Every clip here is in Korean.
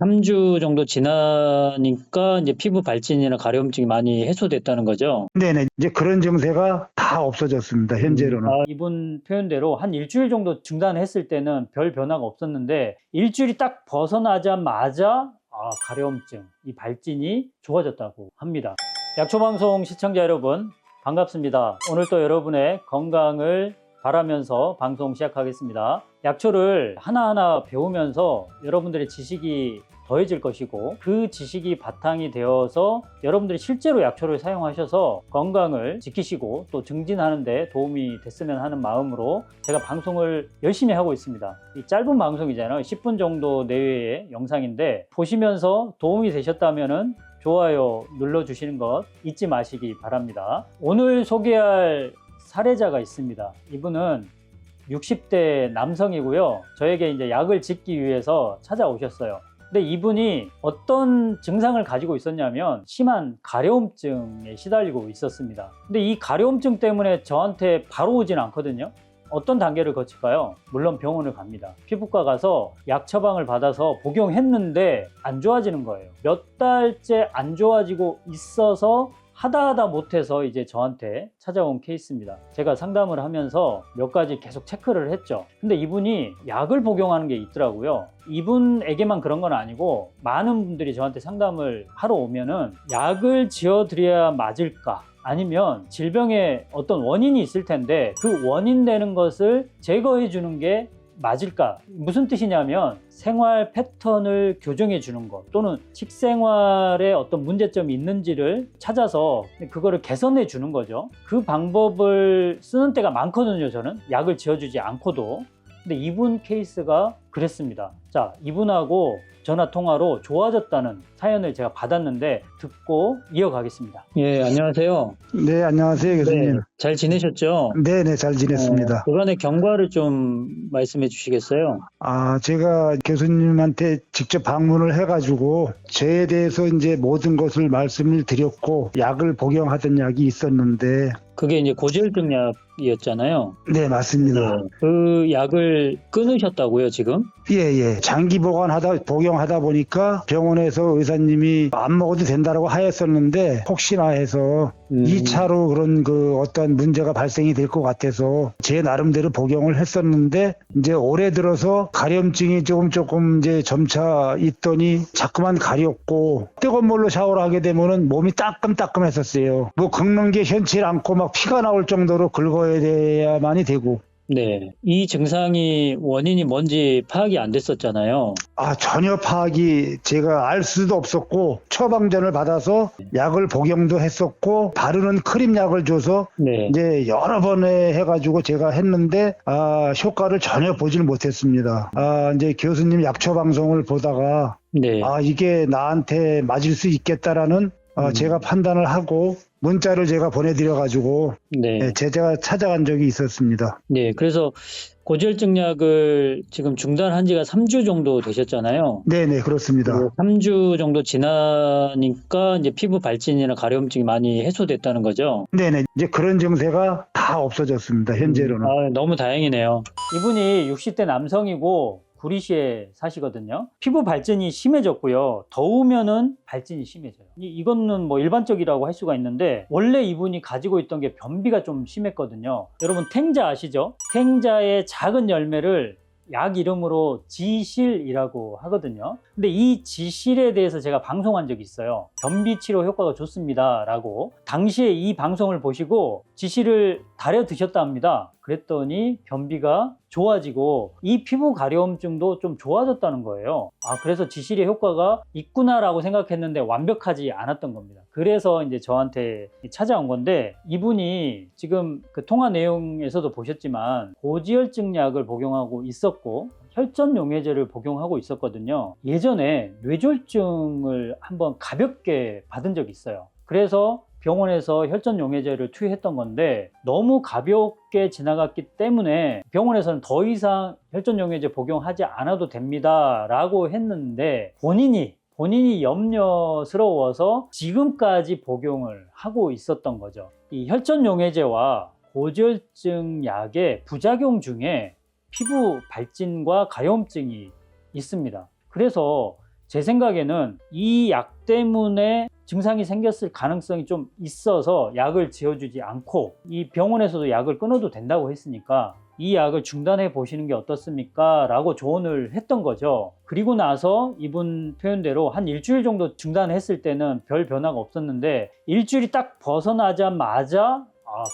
3주 정도 지나니까 이제 피부 발진이나 가려움증이 많이 해소됐다는 거죠. 네네. 이제 그런 증세가 다 없어졌습니다. 현재로는. 이분 표현대로 한 일주일 정도 중단했을 때는 별 변화가 없었는데 일주일이 딱 벗어나자마자 가려움증, 이 발진이 좋아졌다고 합니다. 약초방송 시청자 여러분, 반갑습니다. 오늘 또 여러분의 건강을 바라면서 방송 시작하겠습니다. 약초를 하나하나 배우면서 여러분들의 지식이 더해질 것이고, 그 지식이 바탕이 되어서 여러분들이 실제로 약초를 사용하셔서 건강을 지키시고 또 증진하는 데 도움이 됐으면 하는 마음으로 제가 방송을 열심히 하고 있습니다. 이 짧은 방송이잖아요. 10분 정도 내외의 영상인데 보시면서 도움이 되셨다면 좋아요 눌러주시는 것 잊지 마시기 바랍니다. 오늘 소개할 사례자가 있습니다. 이분은 60대 남성이고요. 저에게 이제 약을 짓기 위해서 찾아오셨어요. 근데 이분이 어떤 증상을 가지고 있었냐면 심한 가려움증에 시달리고 있었습니다. 근데 이 가려움증 때문에 저한테 바로 오진 않거든요. 어떤 단계를 거칠까요? 물론 병원을 갑니다. 피부과 가서 약 처방을 받아서 복용했는데 안 좋아지는 거예요. 몇 달째 안 좋아지고 있어서 하다 못해서 이제 저한테 찾아온 케이스입니다. 제가 상담을 하면서 몇 가지 계속 체크를 했죠. 근데 이분이 약을 복용하는 게 있더라고요. 이분에게만 그런 건 아니고 많은 분들이 저한테 상담을 하러 오면은 약을 지어드려야 맞을까? 아니면 질병에 어떤 원인이 있을 텐데 그 원인 되는 것을 제거해 주는 게 맞을까? 무슨 뜻이냐면 생활 패턴을 교정해 주는 것, 또는 식생활에 어떤 문제점이 있는지를 찾아서 그거를 개선해 주는 거죠. 그 방법을 쓰는 때가 많거든요. 저는 약을 지어주지 않고도. 근데 이분 케이스가 그랬습니다. 자, 이분하고 전화 통화로 좋아졌다는 사연을 제가 받았는데 듣고 이어가겠습니다. 예, 안녕하세요. 네, 안녕하세요, 교수님. 네, 잘 지내셨죠? 네네, 잘 지냈습니다. 그간의 경과를 좀 말씀해 주시겠어요? 제가 교수님한테 직접 방문을 해가지고 저에 대해서 이제 모든 것을 말씀을 드렸고 약을 복용하던 약이 있었는데. 그게 이제 고지혈증 약이었잖아요. 네, 맞습니다. 네, 그 약을 끊으셨다고요, 지금? 예. 장기 복용하다 보니까 병원에서 의사님이 안 먹어도 된다고 하였었는데 혹시나 해서 2차로 그런 어떤 문제가 발생이 될 것 같아서 제 나름대로 복용을 했었는데 이제 올해 들어서 가려움증이 조금 이제 점차 있더니 자꾸만 가렵고 뜨거운 물로 샤워를 하게 되면은 몸이 따끔따끔했었어요. 뭐 긁는 게 현치 않고 막 피가 나올 정도로 긁어야만이 되고. 네. 이 증상이 원인이 뭔지 파악이 안 됐었잖아요. 전혀 파악이 제가 알 수도 없었고 처방전을 받아서 약을 복용도 했었고 바르는 크림 약을 줘서 네. 이제 여러 번 해가지고 제가 했는데 효과를 전혀 보질 못했습니다. 이제 교수님 약초 방송을 보다가 네. 이게 나한테 맞을 수 있겠다라는 제가 판단을 하고 문자를 제가 보내드려가지고 네. 제가 찾아간 적이 있었습니다. 네. 그래서 고지혈증 약을 지금 중단한 지가 3주 정도 되셨잖아요. 네네, 그렇습니다. 3주 정도 지나니까 이제 피부 발진이나 가려움증이 많이 해소됐다는 거죠. 네네, 이제 그런 증세가 다 없어졌습니다. 현재로는. 너무 다행이네요. 이분이 60대 남성이고 구리시에 사시거든요. 피부 발진이 심해졌고요. 더우면은 발진이 심해져요. 이거는 뭐 일반적이라고 할 수가 있는데 원래 이분이 가지고 있던 게 변비가 좀 심했거든요. 여러분 탱자 아시죠? 탱자의 작은 열매를 약 이름으로 지실이라고 하거든요. 근데 이 지실에 대해서 제가 방송한 적이 있어요. 변비 치료 효과가 좋습니다 라고. 당시에 이 방송을 보시고 지실을 다려 드셨다 합니다. 그랬더니 변비가 좋아지고 이 피부 가려움증도 좀 좋아졌다는 거예요. 그래서 지실의 효과가 있구나라고 생각했는데 완벽하지 않았던 겁니다. 그래서 이제 저한테 찾아온 건데, 이분이 지금 그 통화 내용에서도 보셨지만 고지혈증 약을 복용하고 있었고 혈전용해제를 복용하고 있었거든요. 예전에 뇌졸중을 한번 가볍게 받은 적이 있어요. 그래서 병원에서 혈전용해제를 투여했던 건데 너무 가볍게 지나갔기 때문에 병원에서는 더 이상 혈전용해제 복용하지 않아도 됩니다 라고 했는데 본인이 염려스러워서 지금까지 복용을 하고 있었던 거죠. 이 혈전용해제와 고지혈증 약의 부작용 중에 피부 발진과 가려움증이 있습니다. 그래서 제 생각에는 이 약 때문에 증상이 생겼을 가능성이 좀 있어서 약을 지어주지 않고 이 병원에서도 약을 끊어도 된다고 했으니까 이 약을 중단해 보시는 게 어떻습니까? 라고 조언을 했던 거죠. 그리고 나서 이분 표현대로 한 일주일 정도 중단했을 때는 별 변화가 없었는데 일주일이 딱 벗어나자마자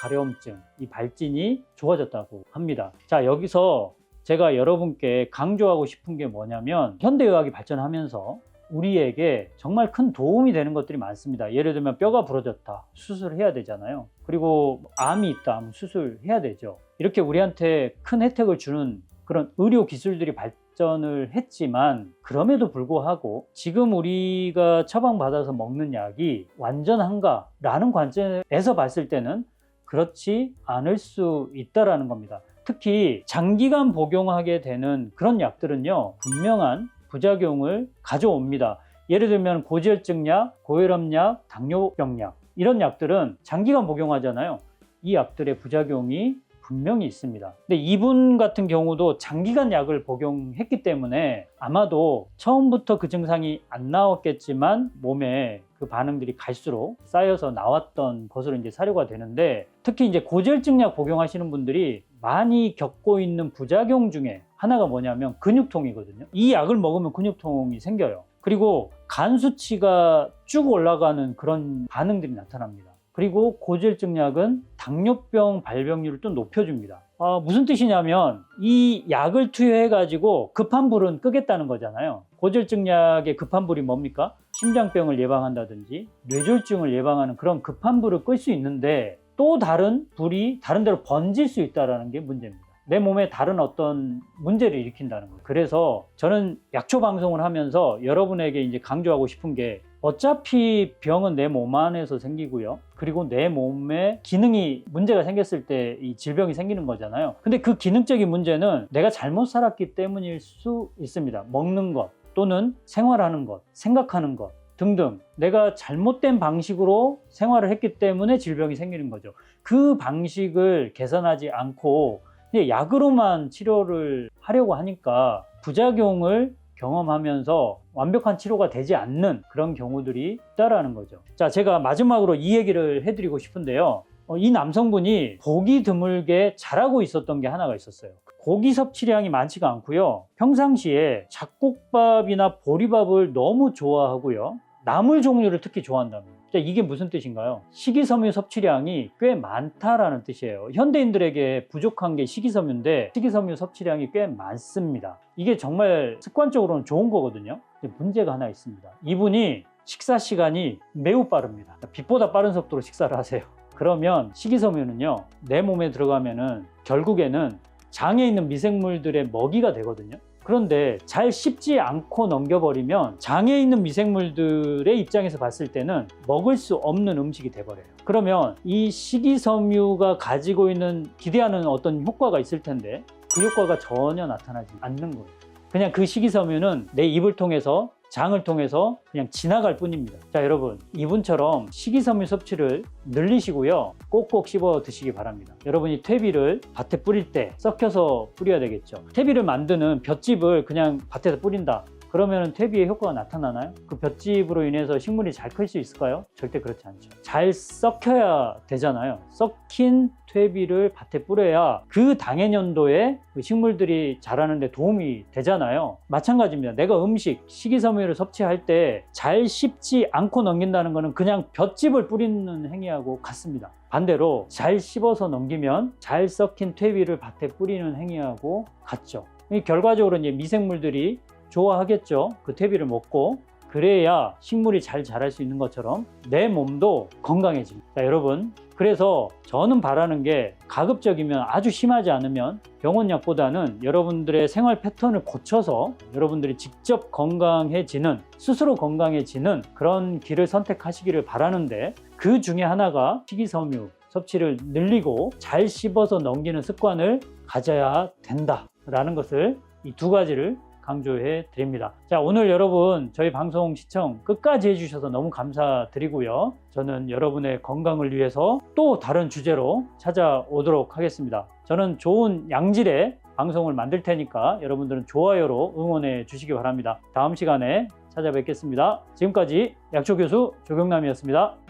가려움증, 이 발진이 좋아졌다고 합니다. 자, 여기서 제가 여러분께 강조하고 싶은 게 뭐냐면 현대의학이 발전하면서 우리에게 정말 큰 도움이 되는 것들이 많습니다. 예를 들면 뼈가 부러졌다, 수술해야 되잖아요. 그리고 암이 있다, 수술해야 되죠. 이렇게 우리한테 큰 혜택을 주는 그런 의료 기술들이 발전을 했지만 그럼에도 불구하고 지금 우리가 처방받아서 먹는 약이 완전한가라는 관점에서 봤을 때는 그렇지 않을 수 있다는 겁니다. 특히 장기간 복용하게 되는 그런 약들은요, 분명한 부작용을 가져옵니다. 예를 들면 고지혈증 약, 고혈압 약, 당뇨병 약, 이런 약들은 장기간 복용하잖아요. 이 약들의 부작용이 분명히 있습니다. 근데 이분 같은 경우도 장기간 약을 복용했기 때문에 아마도 처음부터 그 증상이 안 나왔겠지만 몸에 그 반응들이 갈수록 쌓여서 나왔던 것으로 이제 사료가 되는데, 특히 이제 고지혈증 약 복용하시는 분들이 많이 겪고 있는 부작용 중에 하나가 뭐냐면 근육통이거든요. 이 약을 먹으면 근육통이 생겨요. 그리고 간 수치가 쭉 올라가는 그런 반응들이 나타납니다. 그리고 고지혈증 약은 당뇨병 발병률을 또 높여줍니다. 무슨 뜻이냐면 이 약을 투여해 가지고 급한 불은 끄겠다는 거잖아요. 고지혈증 약의 급한 불이 뭡니까? 심장병을 예방한다든지 뇌졸중을 예방하는 그런 급한 불을 끌 수 있는데 또 다른 불이 다른 데로 번질 수 있다는 게 문제입니다. 내 몸에 다른 어떤 문제를 일으킨다는 거예요. 그래서 저는 약초 방송을 하면서 여러분에게 이제 강조하고 싶은 게, 어차피 병은 내 몸 안에서 생기고요. 그리고 내 몸에 기능이 문제가 생겼을 때 이 질병이 생기는 거잖아요. 근데 그 기능적인 문제는 내가 잘못 살았기 때문일 수 있습니다. 먹는 것 또는 생활하는 것, 생각하는 것 등등 내가 잘못된 방식으로 생활을 했기 때문에 질병이 생기는 거죠. 그 방식을 개선하지 않고 약으로만 치료를 하려고 하니까 부작용을 경험하면서 완벽한 치료가 되지 않는 그런 경우들이 있다라는 거죠. 자, 제가 마지막으로 이 얘기를 해드리고 싶은데요. 이 남성분이 보기 드물게 잘하고 있었던 게 하나가 있었어요. 고기 섭취량이 많지가 않고요. 평상시에 잡곡밥이나 보리밥을 너무 좋아하고요. 나물 종류를 특히 좋아한답니다. 이게 무슨 뜻인가요? 식이섬유 섭취량이 꽤 많다라는 뜻이에요. 현대인들에게 부족한 게 식이섬유인데 식이섬유 섭취량이 꽤 많습니다. 이게 정말 습관적으로는 좋은 거거든요. 근데 문제가 하나 있습니다. 이분이 식사 시간이 매우 빠릅니다. 빛보다 빠른 속도로 식사를 하세요. 그러면 식이섬유는요, 내 몸에 들어가면은 결국에는 장에 있는 미생물들의 먹이가 되거든요. 그런데 잘 씹지 않고 넘겨버리면 장에 있는 미생물들의 입장에서 봤을 때는 먹을 수 없는 음식이 돼버려요. 그러면 이 식이섬유가 가지고 있는 기대하는 어떤 효과가 있을 텐데 그 효과가 전혀 나타나지 않는 거예요. 그냥 그 식이섬유는 내 입을 통해서, 장을 통해서 그냥 지나갈 뿐입니다. 자, 여러분, 이분처럼 식이섬유 섭취를 늘리시고요. 꼭꼭 씹어 드시기 바랍니다. 여러분이 퇴비를 밭에 뿌릴 때 썩혀서 뿌려야 되겠죠. 퇴비를 만드는 볏짚을 그냥 밭에다 뿌린다. 그러면 퇴비의 효과가 나타나나요? 그 볏짚으로 인해서 식물이 잘 클 수 있을까요? 절대 그렇지 않죠. 잘 썩혀야 되잖아요. 썩힌 퇴비를 밭에 뿌려야 그 당해년도에 식물들이 자라는 데 도움이 되잖아요. 마찬가지입니다. 내가 음식, 식이섬유를 섭취할 때 잘 씹지 않고 넘긴다는 것은 그냥 볏짚을 뿌리는 행위하고 같습니다. 반대로 잘 씹어서 넘기면 잘 썩힌 퇴비를 밭에 뿌리는 행위하고 같죠. 결과적으로 이제 미생물들이 좋아하겠죠. 그 퇴비를 먹고. 그래야 식물이 잘 자랄 수 있는 것처럼 내 몸도 건강해집니다. 자, 여러분, 그래서 저는 바라는 게 가급적이면 아주 심하지 않으면 병원약보다는 여러분들의 생활 패턴을 고쳐서 여러분들이 직접 건강해지는, 스스로 건강해지는 그런 길을 선택하시기를 바라는데, 그 중에 하나가 식이섬유 섭취를 늘리고 잘 씹어서 넘기는 습관을 가져야 된다라는 것을, 이 두 가지를 강조해 드립니다. 자, 오늘 여러분 저희 방송 시청 끝까지 해주셔서 너무 감사드리고요. 저는 여러분의 건강을 위해서 또 다른 주제로 찾아오도록 하겠습니다. 저는 좋은 양질의 방송을 만들 테니까 여러분들은 좋아요로 응원해 주시기 바랍니다. 다음 시간에 찾아뵙겠습니다. 지금까지 약초 교수 조경남이었습니다.